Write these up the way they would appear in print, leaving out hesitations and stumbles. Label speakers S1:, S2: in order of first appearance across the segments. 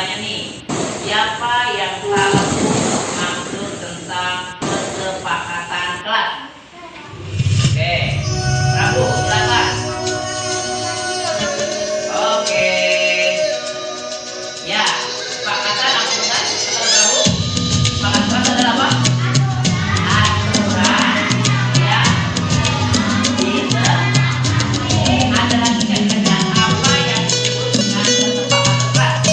S1: bertanya nih, siapa yang tahu maksud tentang kesepakatan kelas? Oke, Prabu silakan. Oke, ya, kesepakatan apa bukan? Kata Prabu, kesepakatan kelas adalah apa? Aturan yang bisa ada lagi kaitannya apa yang disebut dengan kesepakatan kelas?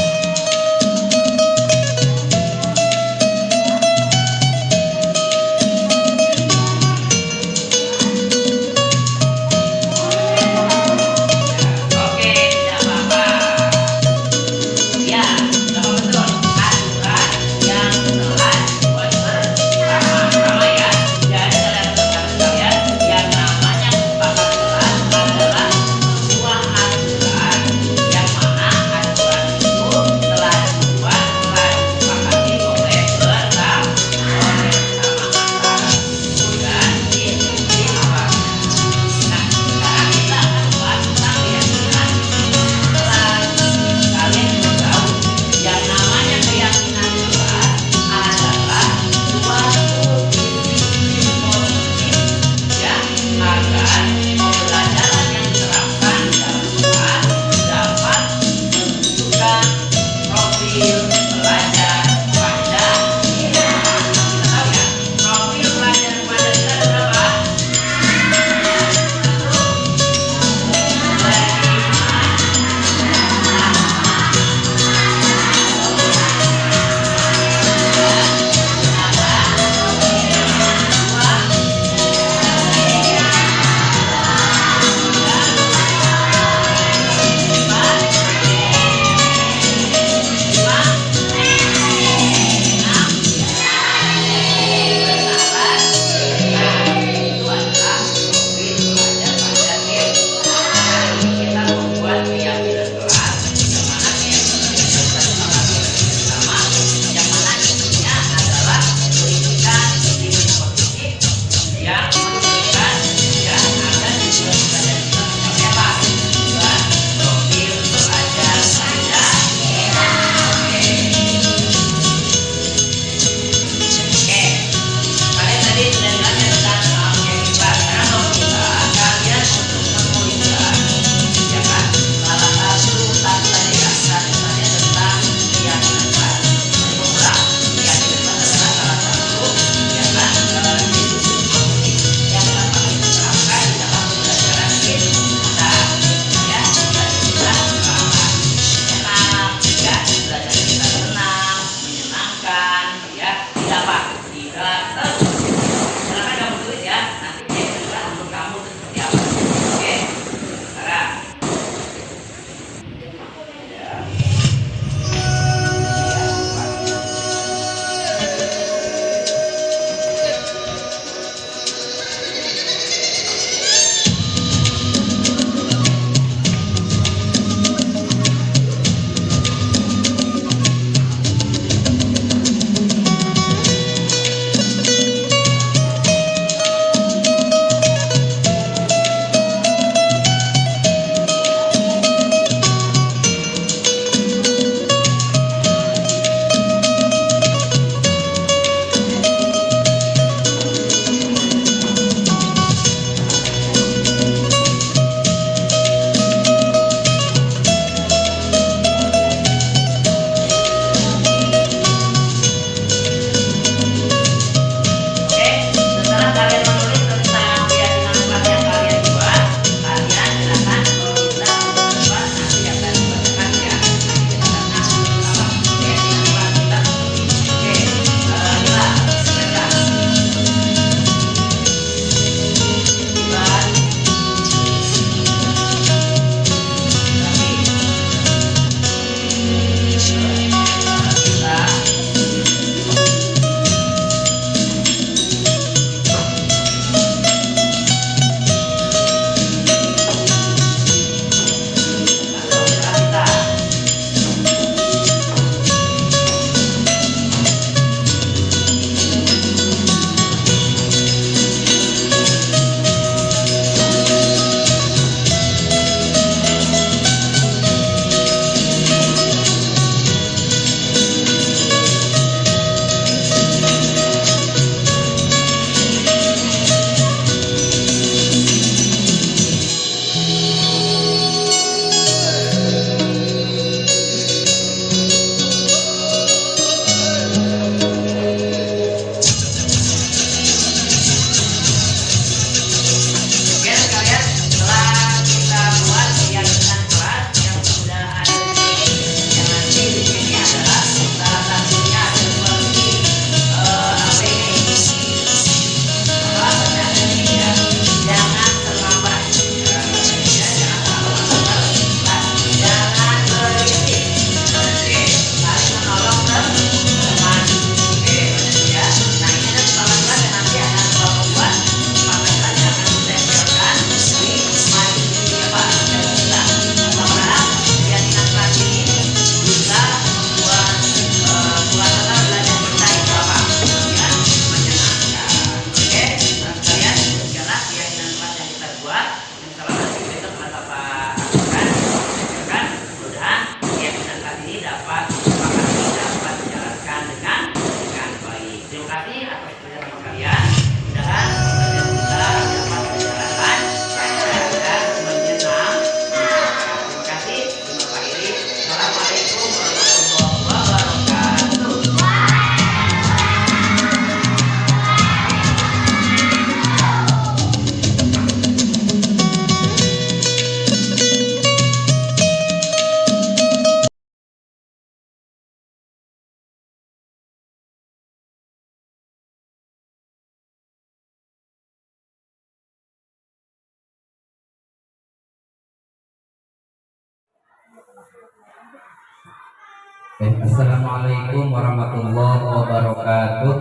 S2: Assalamualaikum warahmatullahi wabarakatuh.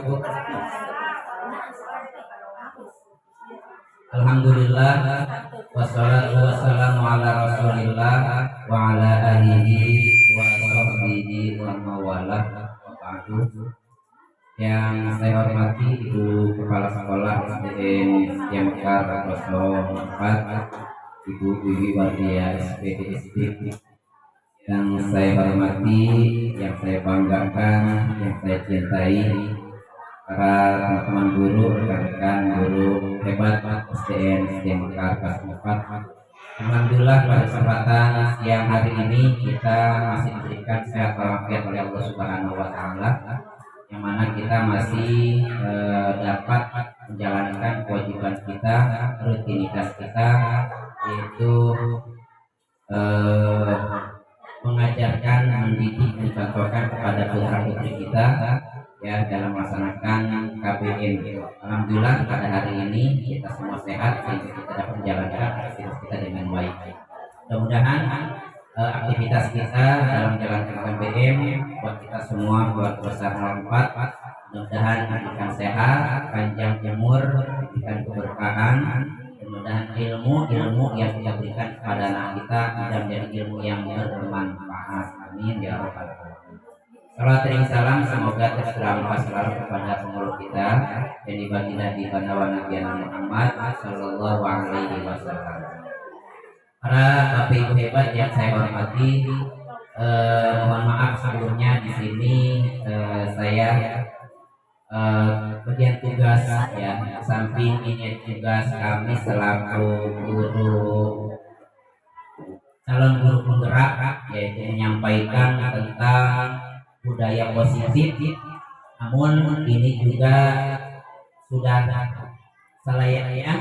S2: Alhamdulillah wassalatu wassalamu ala Rasulillah wa ala alihi wa sahbihi wa mawalah wa ba'du. Yang saya hormati Ibu Kepala Sekolah SDN Setia Mekar 04, Ibu Wiwi Wardia SPD SD. Yang saya hormati, yang saya banggakan, yang saya cintai, para teman-teman guru, rekan-rekan guru hebat SDN Setia Mekar 04. Alhamdulillah pada kesempatan siang hari ini kita masih diberikan sehat walafiat oleh Allah Subhanahu wa taala, yang mana kita masih dapat menjalankan kewajiban kita, rutinitas kita, yaitu mengajarkan, mendidik, mencontohkan kepada putra putri kita ya dalam melaksanakan KBM. Alhamdulillah pada hari ini kita semua sehat sehingga kita dapat menjalankan aktivitas kita dengan baik. Mudah-mudahan aktivitas kita dalam menjalankan KBM buat kita semua, buat besar 04, mudah-mudahan diberikan sehat, panjang umur, diberikan keberkahan. Mudah-mudahan ilmu yang kita berikan kepada anak kita bisa menjadi ilmu yang bermanfaat. Amin ya rabbal alamin. Salam dan salam semoga tercurahkan selalu kepada pengurus kita yang dibagi Nabi Nabi Muhammad sallallahu alaihi wasallam. Para bapak ibu hebat yang saya hormati, mohon maaf sebelumnya di sini saya bagian tugas ya, samping ini tugas kami selaku guru calon guru penggerak, yaitu menyampaikan tentang budaya positif. Namun ini juga sudah selayaknya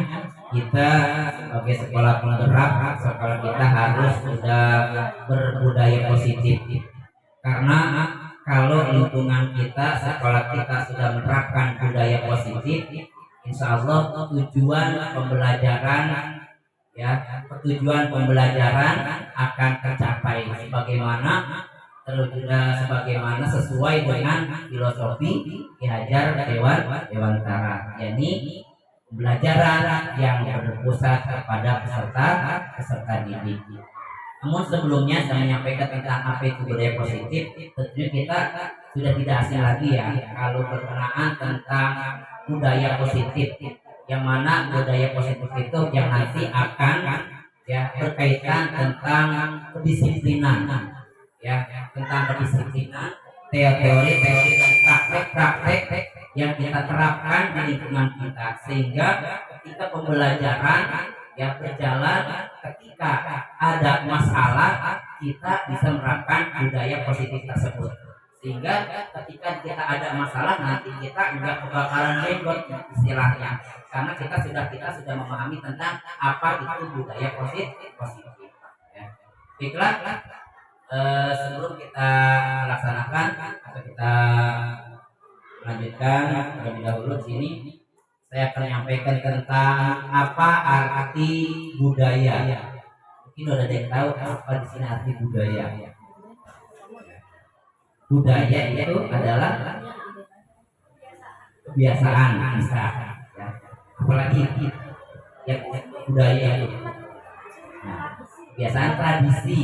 S2: kita sebagai sekolah penggerak, sekolah kita harus sudah berbudaya positif, karena kalau lingkungan kita, sekolah kita sudah menerapkan budaya positif, insya Allah tujuan pembelajaran akan tercapai sebagaimana sesuai dengan filosofi Ki Hajar Dewantara, yakni pembelajaran yang berpusat kepada peserta didik. Namun sebelumnya saya menyampaikan tentang apa itu budaya positif, tentunya kita sudah tidak asing lagi ya kalau berkenaan tentang budaya positif, yang mana budaya positif itu yang nanti akan berkaitan tentang kedisiplinan, tentang kedisiplinan, teori dan praktek yang kita terapkan di lingkungan kita, sehingga ketika pembelajaran berjalan, ketika ada masalah kita bisa menerapkan budaya positif tersebut, sehingga ketika kita ada masalah nanti kita enggak kebakaran jenggot istilahnya, karena kita sudah memahami tentang apa itu budaya positif ya. Baiklah, sebelum kita melaksanakan atau kita lanjutkan terlebih dahulu di sini, saya akan menyampaikan tentang apa arti budaya. Mungkin ada yang tahu apa di sini arti budaya. Budaya itu adalah kebiasaan bisa, apalagi yang budaya itu. Kebiasaan tradisi.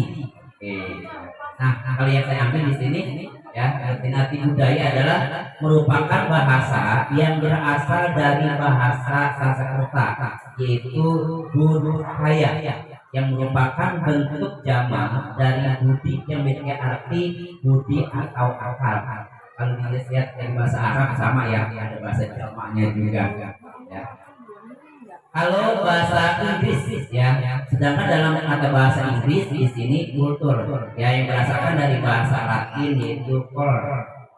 S2: Nah, kalau yang saya ambil di sini arti budaya adalah merupakan bahasa yang berasal dari bahasa Sanskerta, yaitu budaya, yang merupakan bentuk jamak dari budi yang memiliki arti budi atau akal. Kalau dilihat dari bahasa Arab sama ya, ada bahasa jamaknya juga ya. Kalau bahasa Inggris sedangkan dalam kata bahasa Inggris di sini kultur yang berdasarkan dari bahasa Latin yaitu cor,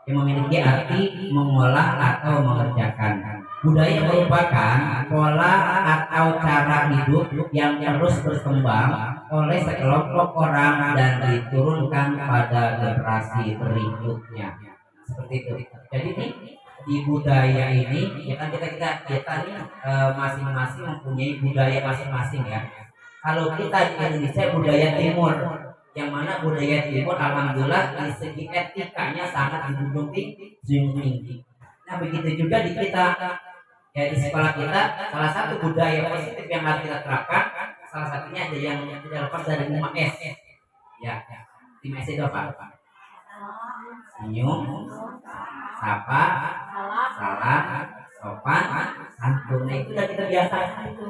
S2: yang memiliki arti mengolah atau mengerjakan. Budaya merupakan pola atau cara hidup yang terus berkembang oleh sekelompok orang dan diturunkan pada generasi berikutnya. Seperti itu. Jadi di budaya ini ya kan kita nih masing-masing mempunyai budaya masing-masing ya. Kalau kita di Indonesia budaya timur yang mana budaya Timur alhamdulillah di segi etikanya sangat dijunjung tinggi. Nah begitu juga di kita, ya di sekolah kita salah satu budaya positif yang harus kita terapkan, salah satunya ada yang tidak lepas dari 5S. Ya, 5S itu apa? Senyum, sapa, salam, sopan, santun. Nah itu udah kita biasakan itu.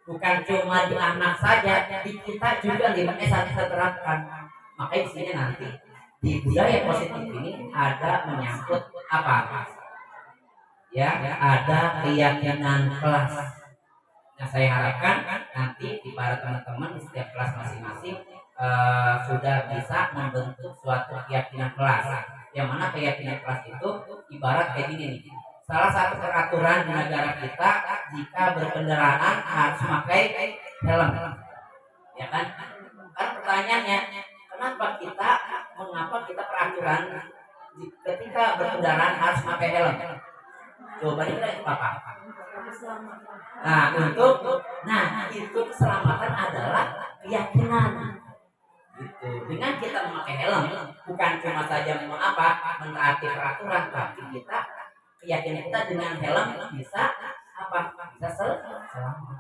S2: Bukan cuma di anak saja, di kita juga 5S harus kita terapkan. Makanya di sini nanti di budaya positif ini ada menyangkut apa? Ya, ada keyakinan kelas. Nah, saya harapkan nanti di para teman-teman di setiap kelas masing-masing sudah bisa membentuk suatu keyakinan kelas. Yang mana keyakinan kelas itu ibarat kayak gini nih. Salah satu peraturan di negara kita jika berkendaraan harus memakai helm. Ya kan? Kan pertanyaannya, mengapa kita peraturan ketika berkendaraan harus memakai helm? Jawabannya itu apa? Itu keselamatan adalah keyakinan. Gitu. Dengan kita memakai helm, bukan cuma saja menaati peraturan, tapi kita keyakinan kita dengan helm bisa bisa selamat.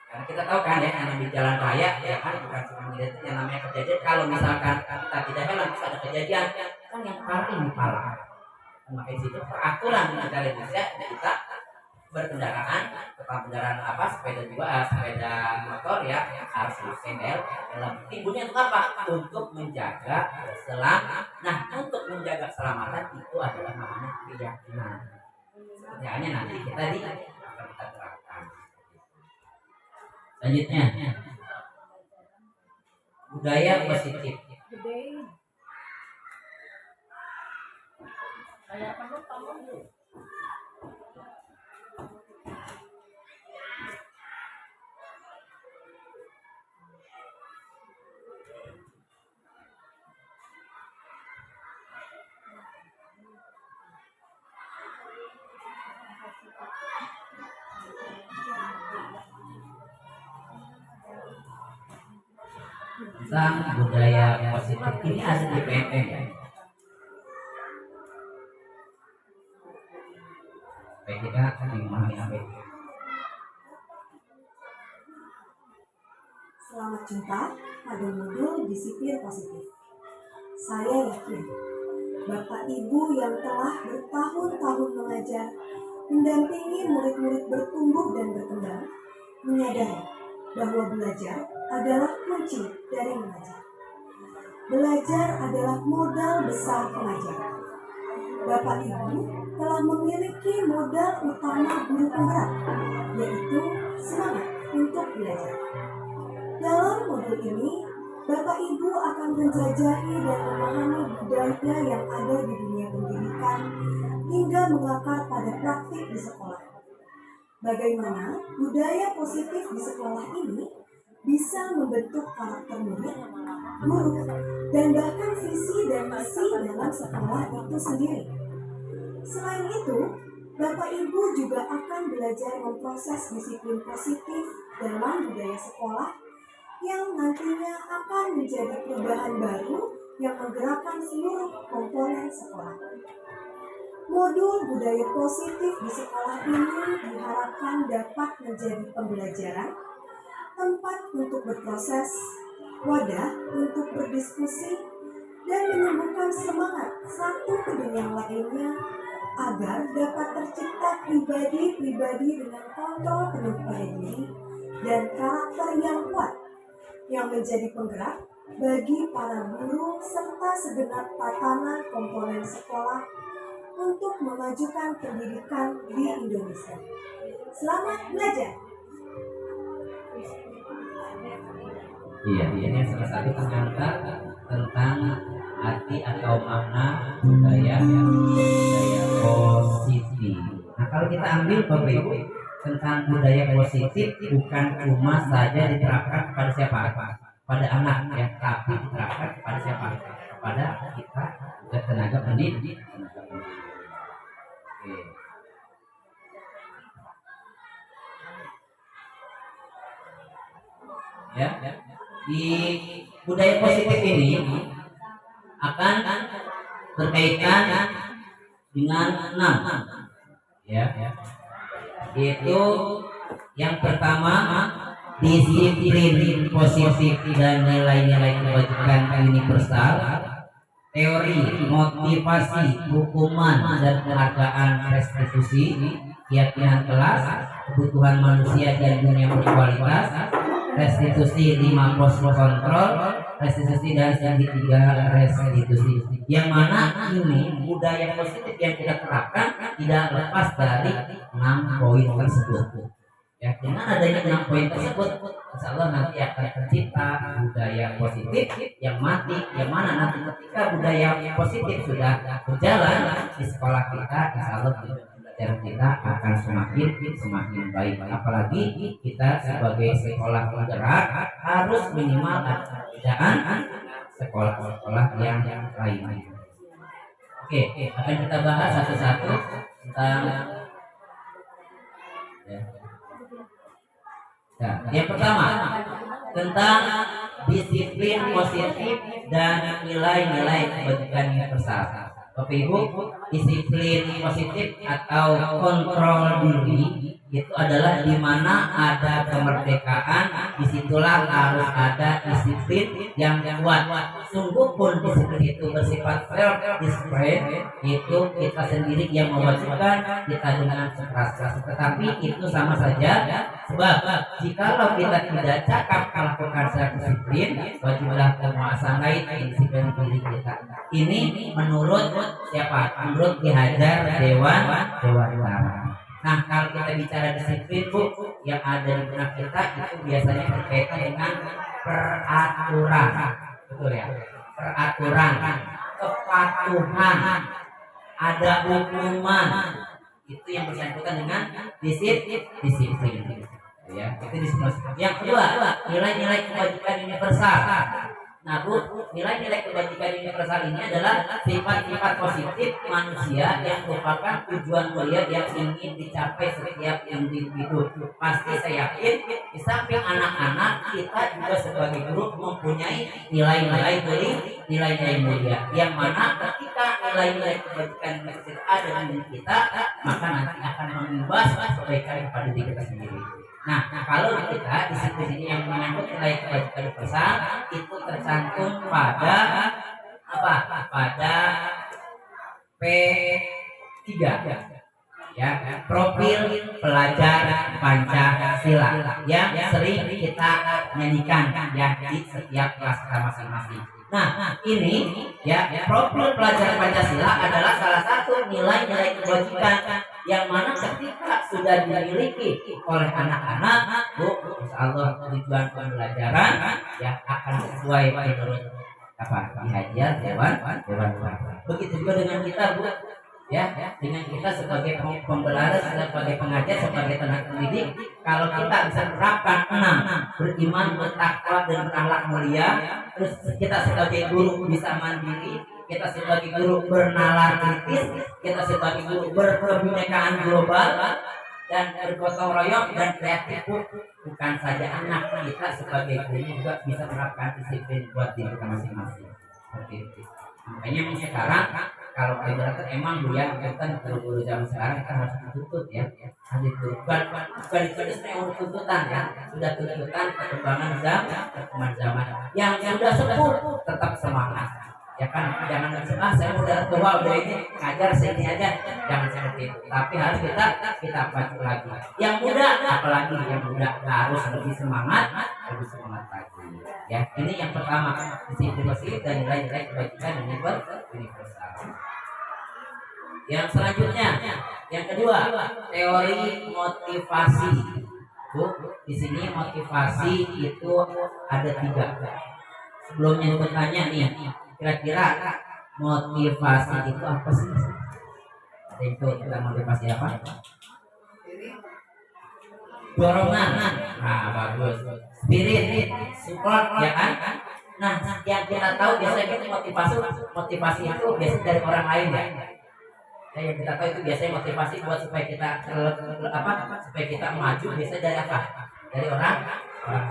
S2: Karena kita tahu kan ya, yang di jalan raya ya kan bukan cuma melihat yang namanya kejadian. Kalau misalkan kita tidak helm bisa ada kejadian, kan yang paling parah. Makanya itu peraturan di negara Indonesia kita berkendaraan, kendaraan sepeda motor ya harus pakai helm. Timbulnya untuk apa? Untuk menjaga keselamatan. Nah, untuk menjaga keselamatan itu adalah namanya keyakinan. Sebenarnya nanti kita akan kita terapkan. Selanjutnya, budaya positif. Tentang budaya positif ini ada di PMM ya. Baik, kita memahami apa itu.
S3: Selamat jumpa pada modul disiplin positif. Saya yakin Bapak Ibu yang telah bertahun-tahun mengajar, mendampingi murid-murid bertumbuh dan berkembang, menyadari bahwa belajar adalah kunci dari mengajar. Belajar adalah modal besar pengajar. Bapak Ibu telah memiliki modal utama guru penggerak, yaitu semangat untuk belajar. Dalam modul ini, Bapak Ibu akan menjajahi dan memahami budaya yang ada di dunia pendidikan hingga mengakar pada praktik di sekolah. Bagaimana budaya positif di sekolah ini bisa membentuk karakter murid, guru, dan bahkan visi dan misi dalam sekolah itu sendiri. Selain itu, Bapak Ibu juga akan belajar memproses disiplin positif dalam budaya sekolah yang nantinya akan menjadi perubahan baru yang menggerakkan seluruh komponen sekolah. Modul budaya positif di sekolah ini diharapkan dapat menjadi pembelajaran, tempat untuk berproses, wadah untuk berdiskusi, dan menumbuhkan semangat satu ke yang lainnya agar dapat tercipta pribadi-pribadi dengan kontrol penuh pada diri dan karakter yang kuat yang menjadi penggerak bagi para guru serta segenap tatanan komponen sekolah untuk memajukan pendidikan di Indonesia. Selamat belajar!
S2: Iya, ini salah satu tentang arti atau makna budaya positif. Nah, kalau kita ambil Bapak Ibu tentang budaya positif bukan cuma saja diterapkan kepada siapa? Pada anak ya, tapi diterapkan kepada siapa? Kepada kita tenaga pendidik. Oke. Ya, di budaya positif ini akan berkaitan dengan 6, ya, yaitu yang pertama disiplin positif dan nilai-nilai kebajikan universal, teori, motivasi, hukuman dan penghargaan, restitusi, keyakinan kelas, kebutuhan manusia dan dunia berkualitas, restitusi 5 pos kontrol, restitusi dan segitiga restitusi. Yang mana ini budaya positif yang kita terapkan tidak lepas dari 6 poin tersebut. Ya, dengan adanya 6 poin tersebut, insya Allah nanti akan tercipta budaya positif yang mati, yang mana nanti ketika budaya positif sudah berjalan di sekolah kita, insya Allah pelajaran kita akan semakin baik. Apalagi kita sebagai sekolah penggerak harus minimal ada perbedaan sekolah-sekolah yang lain. Oke, akan kita bahas satu-satu tentang ya. Nah, yang pertama tentang disiplin positif dan nilai-nilai kebajikan universal. Bapak Ibu, disiplin positif atau kontrol diri itu adalah di mana ada kemerdekaan, disitulah harus ada disiplin yang kuat. Sungguh pun disiplin itu bersifat self discipline, itu kita sendiri yang mewajibkan kita dengan sekeras-keras. Tetapi itu sama saja, sebab jikalau kita tidak cakap melakukan self disiplin, wajiblah menguasai disiplin diri kita. Ini menurut siapa? Menurut Ki Hajar Dewantara. Nah, kalau kita bicara disiplin, Bu, yang ada di benak kita itu biasanya berkaitan dengan peraturan. Betul ya? Peraturan, kepatuhan, ada hukuman. Itu yang bersangkutan dengan disiplin. Ya, itu disiplin. Yang kedua, nilai-nilai kebajikan universal. Nah, Bu, nilai-nilai kebajikan universal ini adalah sifat-sifat positif manusia yang merupakan tujuan mulia yang ingin dicapai setiap individu. Pasti saya yakin di samping anak-anak, kita juga sebagai guru mempunyai nilai-nilai mulia yang mana ketika nilai-nilai kebajikan universal ada di kita, maka nanti akan mengimbas kebaikan kepada diri kita sendiri. Nah, kalau kita disiplin ini yang menyangkut nilai kebajikan universal itu tercantum pada apa? Pada P3, ya, profil pelajar Pancasila yang sering kita nyanyikan ya di setiap kelas kita masing-masing. Nah, ini ya, profil pelajar Pancasila adalah salah satu nilai-nilai kebajikan yang mana ketika sudah dimiliki oleh anak-anak, Bu, insya Allah tujuan pembelajaran ya akan sesuai menurut apa Ki Hajar Dewantara. Begitu juga dengan kita, Bu, ya, dengan kita sebagai pembelajar, sebagai pengajar, sebagai tenaga pendidik. Kalau kita bisa menerapkan 6, beriman, bertakwa dan berakhlak mulia, terus kita sebagai guru bisa mandiri, kita sebagai guru bernalar kritis, kita sebagai guru berkebinekaan global dan bergotong royong dan kreatif. Bukan saja anak, kita sebagai guru juga bisa menerapkan disiplin buat diri kita masing-masing. Seperti itu. Makanya sekarang kalau ibaratnya emang Bu ya, kan guru-guru zaman sekarang kita harus dituntut ya. Bukan itu tuntutan ya, sudah tuntutan perkembangan zaman. Yang sudah sepuh tetap semangat. Ya kan, jangan saya udah tua udah ini ngajar sini aja, jangan seperti itu. Tapi harus kita pacu lagi. Yang muda, apalagi yang muda harus lebih semangat lagi. Ya, ini yang pertama, disiplin positif dan nilai-nilai kebajikan universal. Yang selanjutnya, yang kedua, teori motivasi. Bu, di sini motivasi itu ada 3. Sebelumnya bertanya nih, kira-kira motivasi itu apa sih? Ada yang tahu tentang motivasi apa? Dorongan. Nah, bagus. Spirit, support, ya kan? Nah, yang kita tahu biasanya itu motivasi itu biasanya dari orang lain ya. Ya, yang kita tahu itu biasanya motivasi buat supaya kita supaya kita maju biasanya dari apa? Dari orang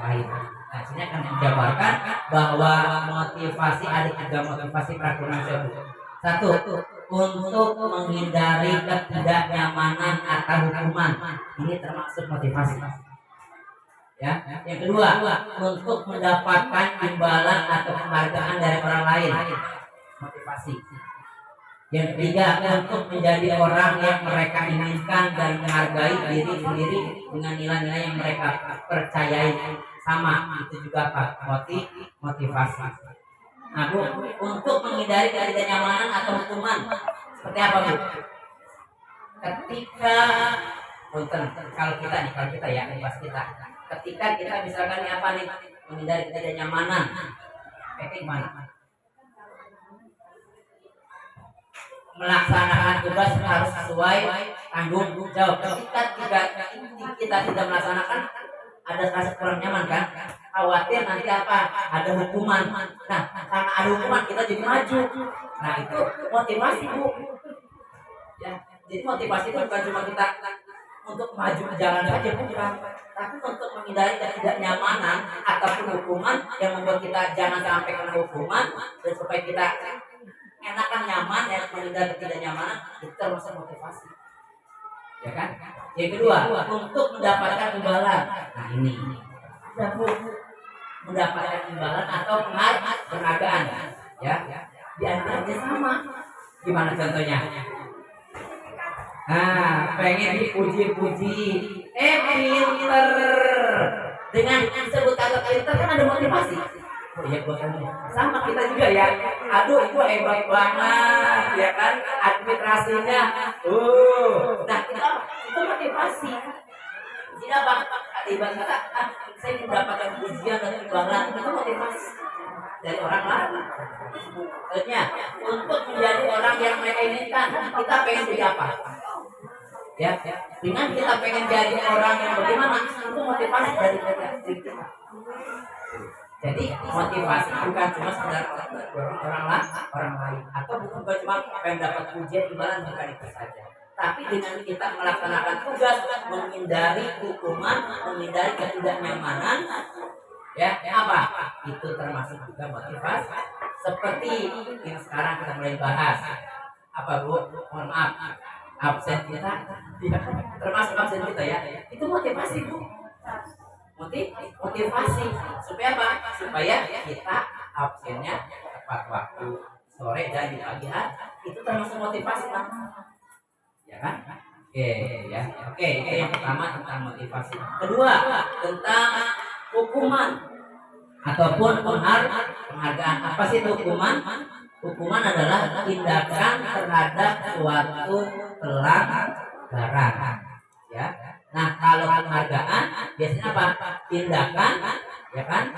S2: lain. Nah, sini akan dijabarkan bahwa motivasi ada 3 motivasi pelaku manusia. Satu, untuk menghindari ketidaknyamanan atau hukuman. Ini termasuk motivasi. Ya, yang kedua, untuk mendapatkan imbalan atau penghargaan dari orang lain. Motivasi. Yang ketiga, untuk menjadi orang yang mereka inginkan dan menghargai diri sendiri dengan nilai-nilai yang mereka percayai. Sama, itu juga Pak, motivasi. Nah Bu, untuk menghindari ketidaknyamanan atau hukuman seperti apa Bu? Ketika kalau kita ya, pas kita ketika kita misalkan apa nih, menghindari ketidaknyamanan, kayak gimana? Melaksanakan tugas harus sesuai tanggung jawab. Ketika kita tidak melaksanakan, ada rasa kurang nyaman kan? Khawatir nanti apa? Ada hukuman. Nah, karena ada hukuman kita jadi maju. Nah, itu motivasi Bu. Ya, jadi motivasi itu bukan cuma kita untuk maju ke jalan saja, bukan, tapi untuk menghindari ketidaknyamanan ataupun hukuman yang membuat kita jangan sampai kena hukuman, dan supaya kita enakan nyaman ya, menghindari ketidaknyamanan, itu termasuk motivasi. Ya kan? Yang kedua, untuk mendapatkan imbalan. Nah ini mendapatkan imbalan atau penghargaan. Ya, di antaranya sama. Gimana contohnya? Nah, pengen dipuji-puji, pinter. Dengan disebut kata pinter kan ada motivasi. Oh iya, gua kan sama kita juga ya. Aduh, itu hebat banget, ya kan? Administrasinya. Nah, itu motivasi. Tidak apa? Ibarat kata, saya mendapatkan pujian dan imbalan, itu motivasi dari orang lain. Artinya, untuk menjadi orang yang mereka inginkan, kita pengen jadi apa? Ya, dengan kita pengen jadi orang yang bagaimana, itu motivasi dari kita. Jadi motivasi bukan cuma sekedar orang lain, atau bukan cuma pengen dapat pujian imbalan, bukan itu saja. Tapi dengan kita melaksanakan tugas, menghindari hukuman, menghindari ketidaknyamanan, ya apa? Itu termasuk juga motivasi. Seperti yang sekarang kita mulai bahas. Apa Bu? Mohon maaf, absen kita, termasuk absen kita ya. Itu motivasi Bu. Motivasi supaya apa? Supaya kita absennya tepat waktu, sore dan di pagi hari. Itu termasuk motivasi kan? Ya kan? Oke, itu yang pertama tentang motivasi. Kedua, tentang hukuman ataupun penghargaan. Apa sih itu hukuman? Hukuman adalah tindakan terhadap suatu pelanggaran. Ya. Nah, kalau penghargaan biasanya apa? Tindakan, ya kan?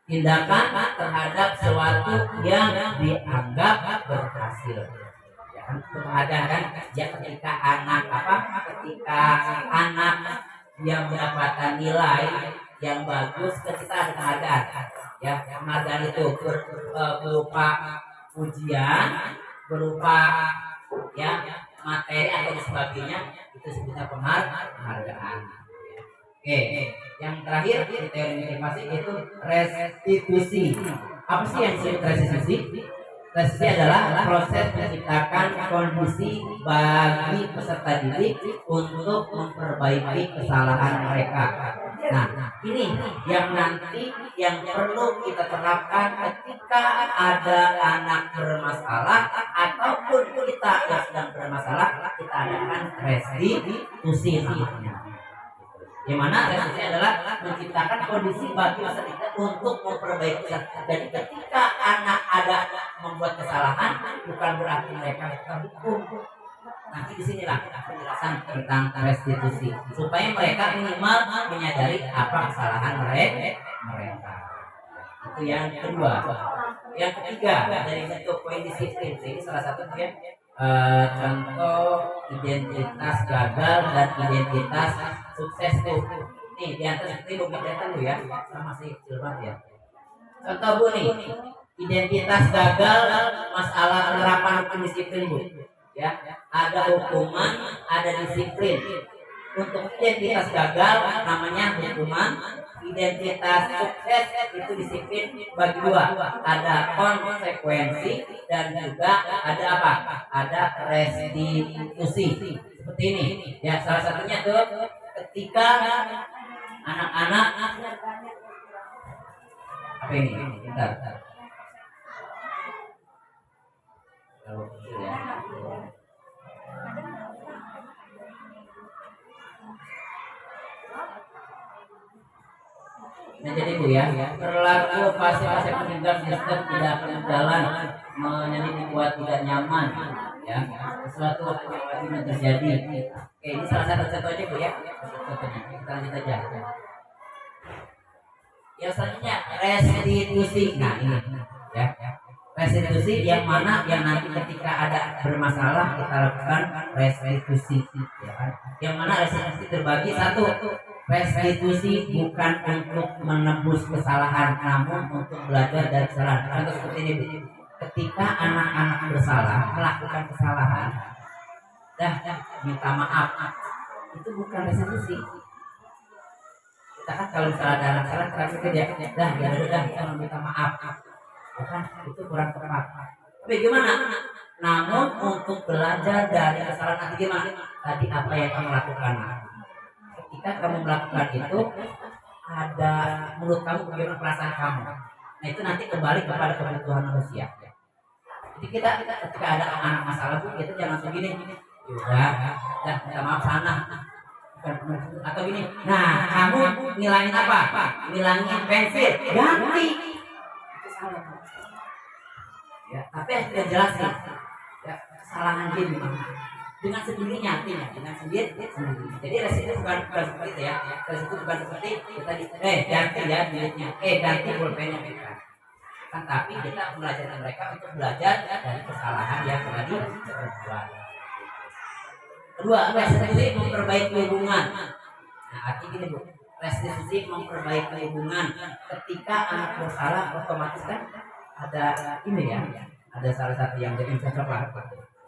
S2: Tindakan terhadap suatu yang dianggap berhasil. Ya kan? Penghargaan kan? Ya ketika anak yang mendapatkan nilai yang bagus, kita ada penghargaan. Ya, penghargaan itu berupa ujian, berupa ya materi atau sebagainya, itu sebutnya penghargaan. Oke, yang terakhir di teori motivasi itu restitusi. Apa sih yang disebut restitusi? Restitusi adalah proses menciptakan kondisi bagi peserta didik untuk memperbaiki kesalahan mereka. Nah, ini yang nanti yang perlu kita terapkan ketika ada anak bermasalah ataupun kita yang sedang bermasalah, kita adakan restitusi namanya. Yang mana restitusi adalah menciptakan kondisi bagi peserta didik untuk memperbaiki kesalahan. Jadi ketika anak ada membuat kesalahan, bukan berarti mereka terhukum. Nanti disinilah penjelasan tentang restitusi supaya mereka minimal menyadari apa kesalahan mereka. Itu yang kedua. Yang ketiga dari bentuk poin disiplin. Ini salah satu ya contoh identitas gagal dan identitas sukses tuh. Nih di atas itu bukan kelihatan Bu ya, sama masih kecil banget ya. Contoh Bu nih, identitas gagal masalah penerapan hukum disiplin Bu. Ya, ada hukuman, ada disiplin. Untuk identitas gagal namanya hukuman, identitas sukses itu disiplin bagi dua, ada konsekuensi dan juga ada apa? Ada restitusi. Seperti ini. Ya, salah satunya tuh ketika anak-anak apa ini? Bentar. Kalau kecil ya. Nah, jadi Bu ya, perilaku fase-fase peninggal sistem tidak akan berjalan menjadi dibuat tidak nyaman ya. Sesuatu hanya wajib terjadi. Oke, ini salah satu contoh aja Bu ya. Contohnya kita lanjut aja. Yang selanjutnya restitusi. Nah, ini ya. Restitusi yang mana yang nanti ketika ada bermasalah kita lakukan restitusi ya kan. Yang mana restitusi terbagi satu, restitusi bukan untuk menebus kesalahan namun untuk belajar dari kesalahan. Contoh seperti ini Bu. Ketika anak-anak bersalah melakukan kesalahan dah minta maaf, itu bukan restitusi. Kita kan kalau misalnya ada anak salah terakhir dia dah kita minta maaf, bukan, itu kurang tepat. Tapi gimana? Namun untuk belajar dari kesalahan nanti gimana? Tadi apa yang kamu lakukan? Ketika kamu melakukan itu, ada menurut kamu bagaimana perasaan kamu? Nah itu nanti kembali kepada kebutuhan manusia. Jadi kita ketika ada anak masalah tuh kita jangan langsung gini, udah minta maaf sana. Atau gini, nah kamu ngilangin apa? Ngilangin pensil, ganti. Itu salah. Ya, tapi harus kita jelasin. Ya, kesalahan dia dengan sendirinya artinya, dengan sendiri. Jadi resiko bukan seperti itu ya. Resiko bukan seperti kita ganti ya duitnya, ganti pulpennya mereka. Kan tapi kita belajar mereka untuk belajar dari kesalahan yang tadi terbuat. Kedua, restitusi memperbaiki hubungan. Nah, artinya gini Bu, restitusi memperbaiki hubungan. Ketika anak bersalah, otomatis kan ada ini ya, ada salah satu yang jadi cocok lah,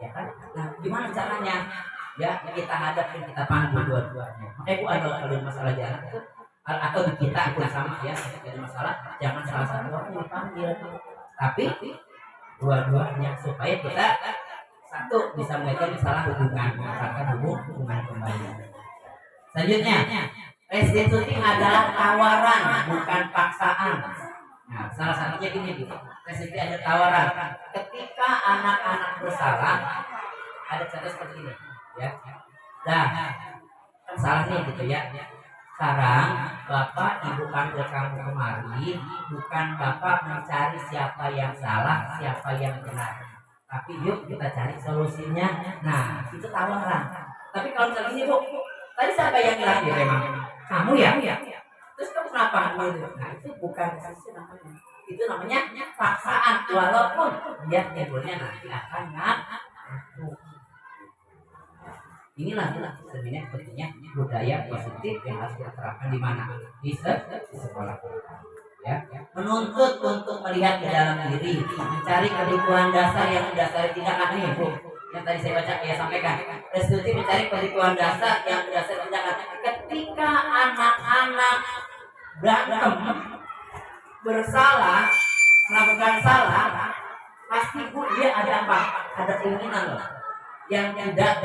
S2: ya kan? Nah, gimana caranya? Ya, kita hadapin, kita panggil dua-duanya. Makanya Bu ada masalah di anak itu, atau di kita pun sama ya, ada masalah, jangan salah satu orang dipanggil, tapi dua-duanya supaya kita satu bisa mengajar masalah hubungan, mengatakan hubungan kembali. Selanjutnya, restitusi adalah tawaran, bukan paksaan. Nah, salah satunya gini, restitusi ada tawaran. Ketika anak-anak bersalah, ada contoh seperti ini, ya. Dah, kan salah nih gitu ya. Sekarang Bapak Ibu panggil kamu kemari, bukan Bapak mencari siapa yang salah, siapa yang benar. Tapi yuk kita cari solusinya. Nah, itu tawaran. Tapi kalau misalnya ini Bu, tadi siapa yang bilang dia memang? Kamu ya? Terus kamu kenapa? Nah, itu bukan restitusi namanya. Itu namanya paksaan. Walaupun dia timbulnya nanti akan ngaku. Inilah sebenarnya pentingnya budaya positif yang harus kita terapkan di mana? Di sekolah. Ya, menuntut untuk melihat ke dalam diri, mencari kebutuhan dasar yang mendasari tindakan ini Bu. Yang tadi saya baca ya sampaikan. Restitusi mencari kebutuhan dasar yang mendasari tindakan. Ketika anak-anak berantem, bersalah, melakukan salah, pasti Bu dia ada apa? Ada keinginan loh yang tidak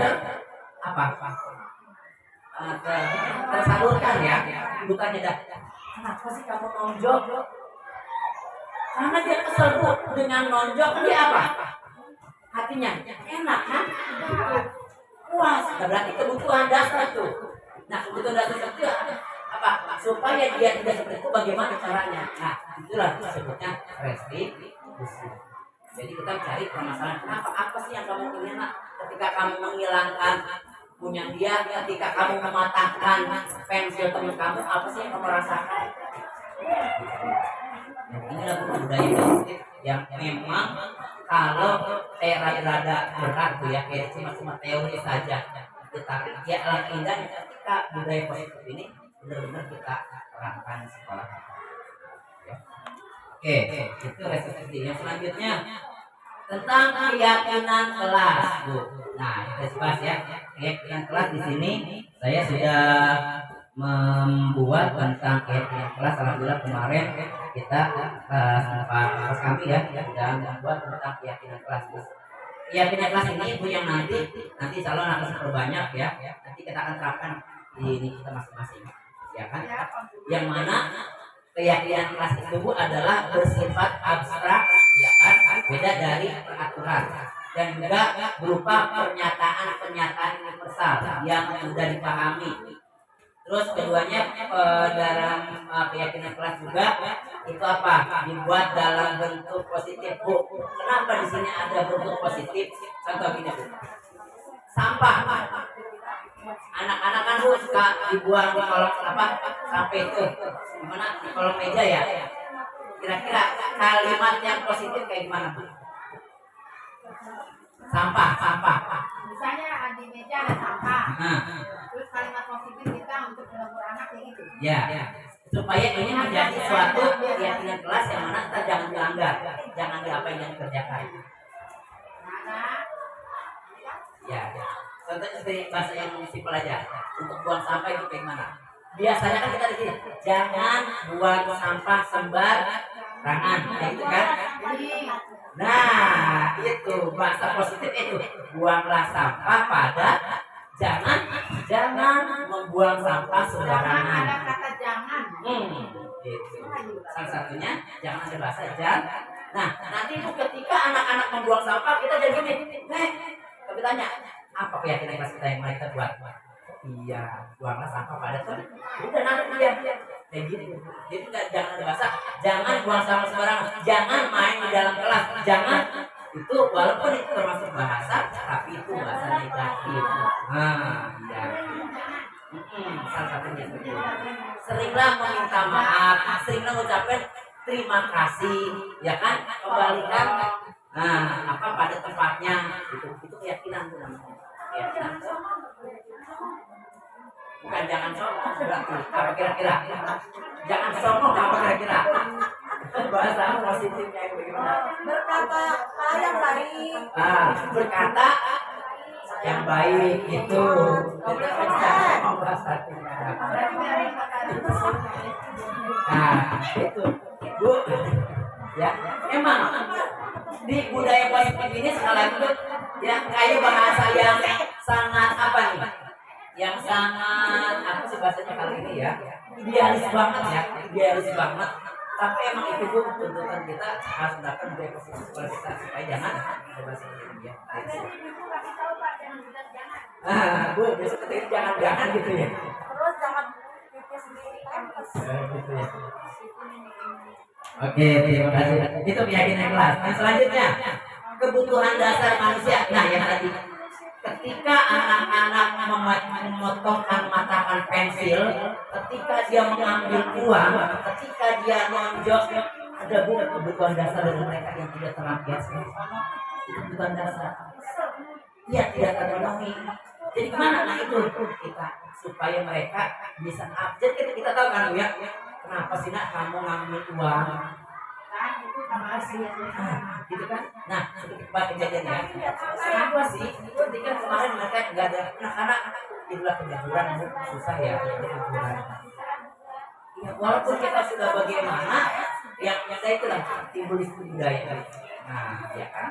S2: tersalurkan ya, bukan tidak. Kenapa sih kamu nonjok? Karena dia kesel Bu dengan nonjok, dia apa? Hatinya enak kan? Puas. Berarti kebutuhan dasar tuh. Nah, kebutuhan dasar itu apa? Supaya dia tidak seperti itu, bagaimana caranya? Nah, itulah disebutnya restitusi. Jadi kita cari permasalahan. Kenapa? Apa sih yang kamu inginkan? Ketika kamu menghilangkan punya dia, ketika kamu mematahkan pensil teman kamu, apa sih yang kamu rasakan? Inilah budaya positif yang memang kalau rada berat tuh ya, kayak cuma teori saja, tetapi dia alam indah ketika budaya positif ini benar-benar kita terapkan di sekolah kita. Ya. Oke, itu restitusi. Yang selanjutnya tentang keyakinan kelas, Bu. Nah, kita bahas ya. Keyakinan kelas di sini saya sudah membuat tentang keyakinan kelas. Alhamdulillah kemarin kita pas kami ya sudah membuat tentang keyakinan kelas. Keyakinan kelas ini Bu yang nanti calon akan perbanyak ya. Nanti kita akan terapkan di ini kita masing-masing. Ya kan? Yang mana keyakinan kelas itu Bu adalah bersifat abstrak, ya kan? Beda dari peraturan dan juga berupa pernyataan-pernyataan universal yang mudah dipahami. Terus keduanya dalam keyakinan kelas juga itu apa? Dibuat dalam bentuk positif, Bu. Kenapa di sini ada bentuk positif? Contoh gini, Bu. Sampah. Anak-anak kan Bu suka dibuang di kolong apa? Sampai itu. Gimana? Di kolong meja ya. Kira-kira kalimat yang positif kayak gimana, Bu? Sampah.
S1: Misalnya di meja ada sampah. Terus kalimat positif kita untuk menegur anak kayak gitu.
S2: Ya. Supaya ini menjadi suatu keyakinan kelas yang mana kita jangan dilanggar, jangan diapain yang dikerjakan. Ya. Contohnya seperti bahasa yang simpel aja. Untuk buang sampah itu kayak gimana? Biasanya kan kita di sini jangan buang sampah sembarangan, gitu kan? Nah, itu bahasa positif itu. Buanglah sampah pada jangan membuang sampah sembarangan.
S1: Ada kata jangan.
S2: Gitu. Salah satunya jangan ada bahasa jangan. Nah, nanti itu ketika anak-anak membuang sampah kita jadi gini. Tapi tanya, apa keyakinan kelas kita yang mereka buat? Iya, buanglah sampah pada tuh. Udah nanti dia kayak gitu. Jadi jangan ada bahasa, jangan buang sampah sembarangan, jangan main di dalam kelas, jangan itu walaupun itu termasuk bahasa, tapi itu bahasa negatif. Iya. Salah satunya seperti itu. Seringlah meminta maaf, seringlah mengucapkan terima kasih, ya kan? Kembalikan apa pada tempatnya. Itu keyakinan tuh namanya. Keyakinan. Bukan jangan sombong berarti apa kira-kira? Jangan sombong apa kira-kira? Bahasa positifnya itu bagaimana?
S1: Berkata yang baik.
S2: Berkata yang baik itu. Jangan sombong bahasanya. Nah, itu Bu. Ya, emang di budaya positif ini sekali lagi ya kayak bahasa yang sangat apa nih? Yang sangat apa sih bahasanya kali ini ya? Idealis banget ya, idealis banget. Tapi emang itu Bu tuntutan kita harus mendapatkan budaya positif sekolah kita supaya jangan ada bahasa ini ya. Bu, besok ketika jangan gitu ya.
S1: Terus jangan pikir sendiri
S2: Gitu ya. Oke, terima kasih. Itu keyakinan kelas. Yang selanjutnya, kebutuhan dasar manusia. Nah, yang tadi, ketika anak-anak memotongkan matakan pensil, ketika dia mengambil uang, ketika dia nonjok, ada kebutuhan dasar dari mereka yang tidak terlampiaskan. Itu kebutuhan dasar. Dia tidak terpenuhi. Jadi gimana? Nah itu kita supaya mereka bisa update. Kita tahu kan ya. Kenapa sih nak kamu ngambil uang? Gitu kan? Nah, seperti kejadian ya. Kenapa sih? Ketika kemarin mereka nggak ada anak-anak itulah kejujuran susah ya kejujuran. Ya, walaupun kita sudah bagaimana, yang saya itulah timbul di budaya. Nah, ya kan?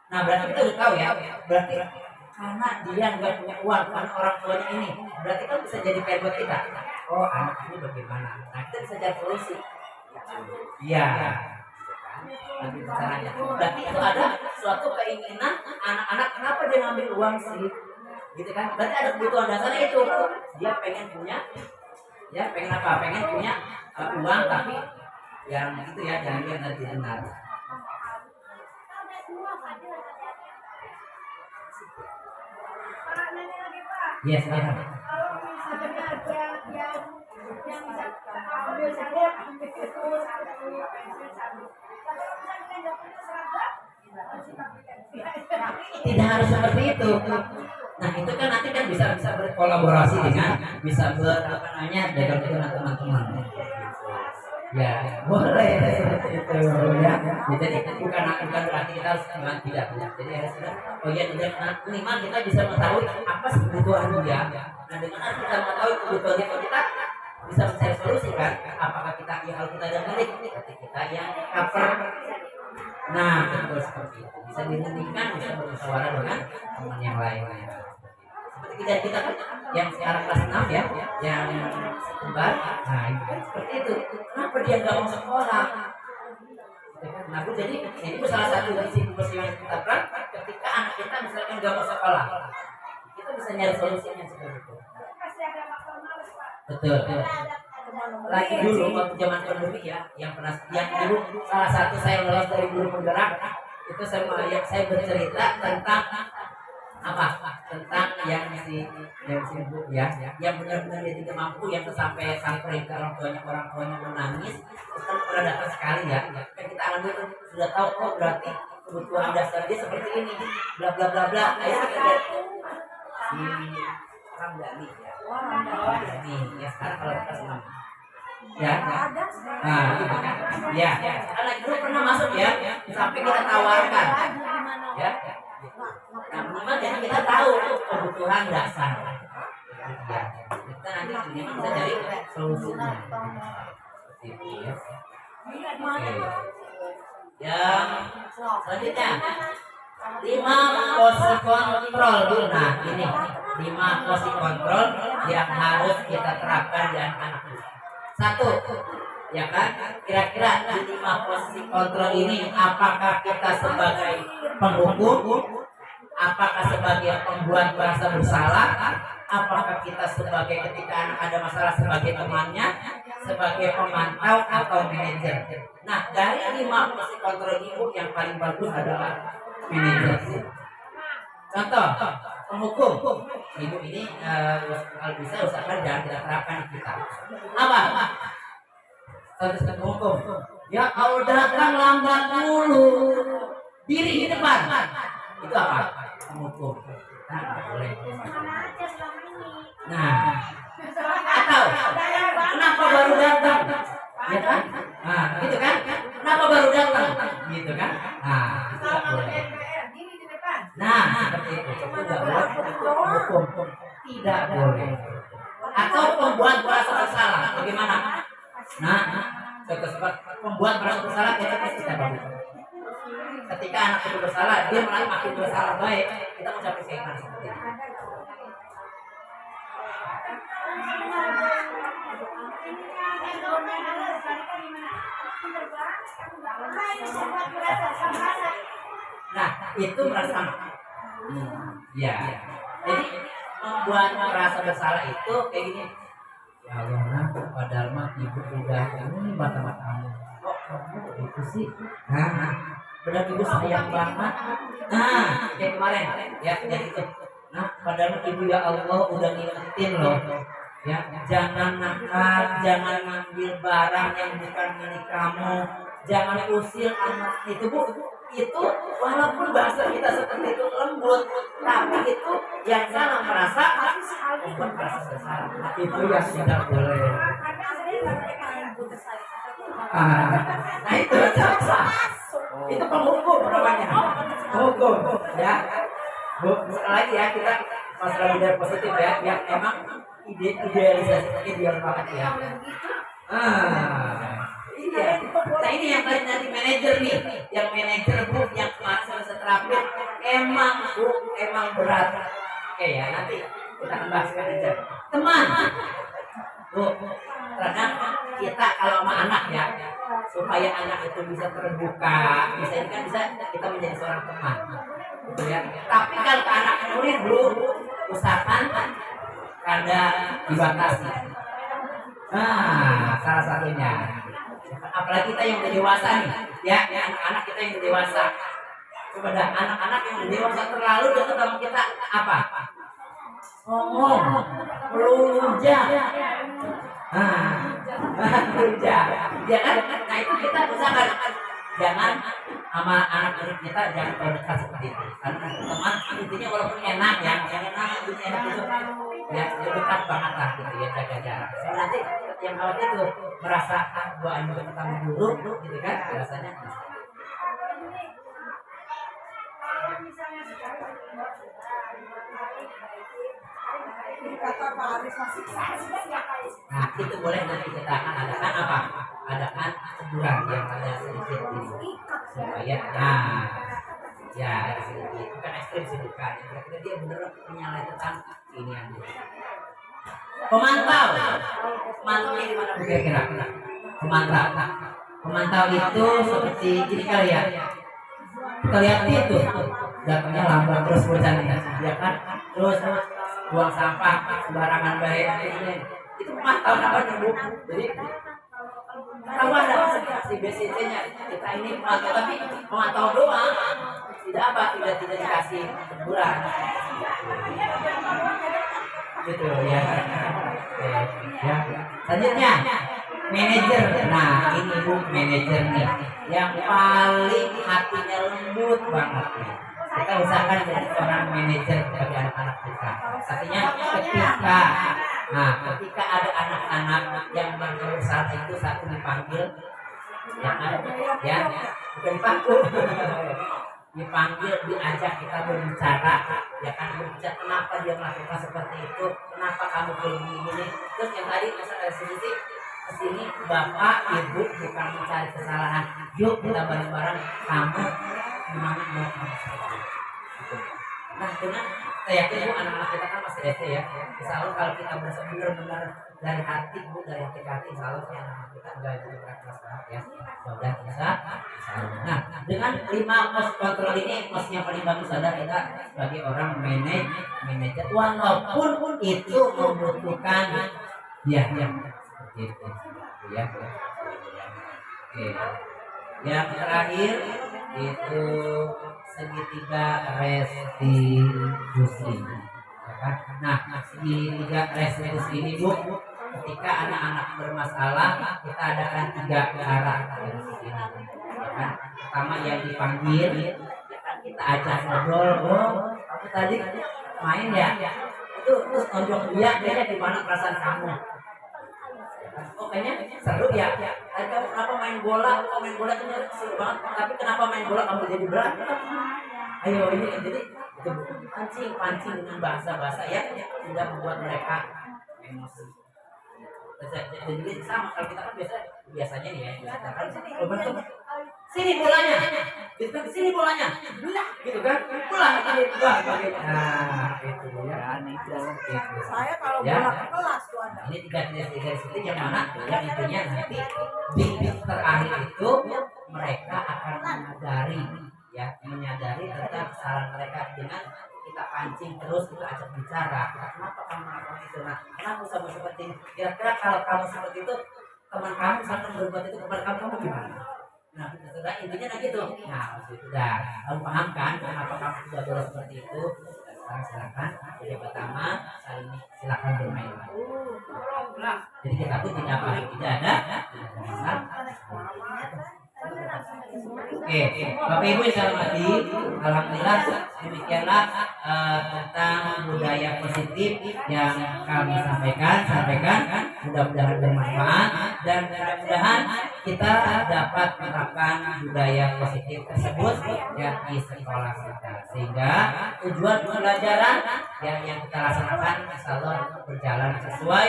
S2: Nah, berarti kita udah tahu ya. Berarti karena dia nggak punya uang, karena orang tuanya ini, berarti kan bisa jadi kayak buat kita. Oh, anak ini bagaimana? Nah, kita bisa cari solusi. Iya. Nanti caranya. Berarti itu ada suatu keinginan anak-anak kenapa dia ngambil uang sih? Gitu kan? Berarti ada kebutuhan dasarnya itu. Dia pengen punya, ya pengen apa? Pengen punya uang tapi yang itu ya jangan yang nanti benar. Yes,
S1: kalau misalnya dia yang bisa ambil saja ambil itu satu pensil satu. Kalau misalnya dia nggak punya seragam,
S2: tidak harus seperti itu. Nah itu kan nanti kan bisa berkolaborasi dengan bisa dengan teman-teman. Ya, boleh seperti itu ya. Jadi bukan berarti kita harus iman tidak. Jadi harus oh ya dengan iman kita bisa mengetahui apa kebutuhan dia. Nah dengan kita mengetahui kebutuhan kita bisa mencari solusi kan? Apakah kita yang kalau kita ada milik, berarti kita yang cover. Nah betul seperti itu. Bisa dirundingkan, bisa bermusyawarah dengan teman yang lain. Seperti kita yang sekarang kelas 6 ya, yang kembar. Nah itu kan seperti itu. Kenapa dia nggak mau sekolah? Nah, jadi ini salah satu dari persiapan kita ketika anak kita misalkan nggak mau sekolah, kita bisa nyari solusinya seperti itu. Betul. Lagi dulu waktu zaman pandemi ya, yang dulu salah satu saya lolos dari guru penggerak itu saya bercerita tentang apa? Tentang yang si bu ya, yang benar-benar dia tidak mampu, yang sampai ke orang tuanya menangis, terus kan pernah datang sekali ya. Kan kita alhamdulillah sudah tahu kok berarti kebutuhan dasar dia seperti ini, bla bla bla bla. Kayak si Ramdhani ya. Ini ya sekarang kalau kita senang. Ya, nah, gitu kan. Ya, anak dulu pernah masuk ya, sampai kita tawarkan, ya. Nah, minimal jadi kita tahu kebutuhan dasar. Ya, kita nanti minimal bisa cari solusinya. Seperti itu ya. Oke. Yang selanjutnya 5 posisi kontrol dulu. Nah, ini 5 posisi kontrol yang harus kita terapkan di anak-anak. 1, ya kan? Kira-kira di 5 posisi kontrol ini apakah kita sebagai penghukum, apakah sebagai pembuat merasa bersalah, apakah kita sebagai ketika anak ada masalah sebagai temannya, sebagai pemantau atau manajer. Nah, dari 5 posisi kontrol ibu yang paling bagus adalah manajer. Contoh, penghukum. Ibu ini kalau bisa usahakan jangan kita terapkan di kita. Apa? Contoh penghukum. Ya kalau datang lambat dulu, diri di depan. Itu apa? Penghukum. Nah, boleh. Nah, atau kenapa baru datang? Ya kan? Nah, gitu kan? Kenapa baru datang? Gitu kan? Nah, itu tak boleh. Nah, seperti itu. Tidak boleh. Hukum tidak boleh. Atau pembuat merasa bersalah. Bagaimana? Nah, pembuat merasa bersalah kita bagus. Ketika anak itu bersalah, dia malah makin bersalah baik. Kita mencapai keimanan seperti itu. Nah, itu merasa ya. Jadi membuat merasa bersalah itu kayak gini. Ya Allah, nah, padahal mah ibu udah ini mata-mata kamu. Kok kamu itu sih? Nah, benar ibu sayang banget. Nah, kayak kemarin ya, jadi itu. Nah, padahal ibu ya Allah udah ngingetin loh. Ya, jangan nakal, jangan ngambil barang yang bukan milik kamu, jangan usir anak itu bu. Itu walaupun bahasa kita seperti itu lembut, tapi itu yang salah merasa membuat merasa bersalah. Itu yang tidak boleh. Nah itu itu penghukum namanya. Hukum ya. Lagi ya kita masalah budaya positif ya, yang emang idealisasi ideal banget ya. Iya. Nah ini yang tadi nanti manajer nih, yang manajer bu, yang kemarin selesai terapi, emang berat. Oke ya, nanti kita akan bahas manajer. Teman, bu, karena kita kalau sama anak ya, supaya anak itu bisa terbuka, bisa ini kan bisa kita menjadi seorang teman, gitu ya. Tapi kalau ke anak murid bu, usahakan kada dibatasi. Nah, salah satunya. Apalagi kita yang udah dewasa nih, ya anak-anak kita yang udah dewasa. Kepada anak-anak yang udah dewasa terlalu dekat sama kita apa? Ngomong, melunja. Melunja. Ya kan? Nah itu kita usahakan jangan sama anak-anak kita jangan terlalu dekat seperti itu. Karena teman intinya walaupun enak ya, enak intinya enak itu ya dekat banget lah gitu ya, jaga jarak. Soalnya nanti yang khawatir tuh merasa doanya juga ketemu buruk gitu kan, rasanya.
S1: Misalnya sekarang
S3: Kata Pak Aris masih
S2: Nah itu boleh nanti kita akan adakan apa? Adakan teguran yang ada sedikit ini supaya ya ada sedikit bukan ekstrim sih bukan. Kira-kira dia bener menyalahi tentang ini yang pemantau ini di mana kira-kira? Pemantau itu seperti ini kali ya. Kita lihat itu datangnya lambat terus berjalan ya kan, terus buang sampah sembarangan baik itu pemantau namanya Bu. Jadi tahu ada si BCT-nya kita ini pemantau, tapi pemantau doang, tidak dikasih teguran gitu ya. Ya selanjutnya manajer. Nah ini Bu manajer nih yang paling hatinya lembut banget nih. Kita usahakan jadi seorang manajer bagi anak-anak kita. Artinya ketika ada anak-anak yang berkeluh saat itu satu dipanggil, ya bukan dipanggil, dipanggil, diajak kita berbicara, ya kan berbicara kenapa dia melakukan seperti itu, kenapa kamu kayak gini. Terus yang tadi masa dari kesini bapak ibu bukan mencari kesalahan, yuk kita bareng-bareng kamu gimana mau kamu seperti itu. Nah dengan saya yakin Bu anak-anak kita kan masih SD ya, insya Allah kalau kita benar-benar dari hati Bu, dari hati insya Allah si anak-anak kita enggak jadi berat-berat banget ya, mudah bisa. Nah dengan 5 pos kontrol ini, pos yang paling bagus adalah kita sebagai orang manajer walaupun itu membutuhkan yang seperti itu ya. Oke. Yang terakhir itu segitiga restitusi. Nah, segitiga restitusi ini Bu, ketika anak-anak bermasalah kita adakan 3 cara dari sini. Ya, pertama yang dipanggil, kita ajak ngobrol, kamu tadi main ya, itu terus tonjok dia di mana perasaan kamu. Oh kayaknya seru ya. Tadi kamu kenapa main bola? Kok main bola itu seru banget. Tapi kenapa main bola kamu jadi berat? Ayo ini jadi pancing dengan bahasa-bahasa yang tidak membuat mereka emosi. Jadi sama kalau kita kan biasanya nih ya, kita kan bentuk sini bolanya, gitu sini bolanya, belah gitu kan, belah ini belah bagaimana. Nah itu ya, itu.
S3: saya kalau bola ke kelas tuh ada.
S2: Ini tiga seperti yang mana yang intinya nanti di terakhir itu mereka akan menyadari tentang kesalahan mereka dengan kita pancing terus, kita ajak bicara. Kenapa kamu melakukan itu? Nah, kenapa kamu seperti ini? Kira-kira kalau kamu seperti itu, teman kamu sampai berbuat itu kepada kamu gimana? Nah, sudah intinya gitu. Nah, sudah kamu paham kan kenapa kamu sudah boleh seperti itu? Sekarang silakan. Jadi pertama, silakan bermain. Jadi kita pun tidak ada masalah. Oke, Bapak Ibu yang saya hormati, alhamdulillah demikianlah tentang budaya positif yang kami sampaikan. Mudah-mudahan bermanfaat dan mudah-mudahan kita dapat menerapkan budaya positif tersebut ya di sekolah kita, sehingga tujuan pembelajaran yang kita laksanakan insyaallah berjalan sesuai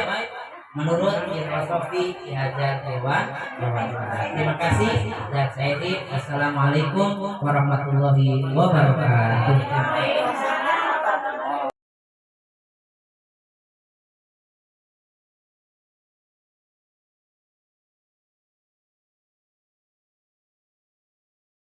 S2: menurut filosofi Ki Hajar Dewan. Terima kasih dan saya Assalamualaikum warahmatullahi wabarakatuh.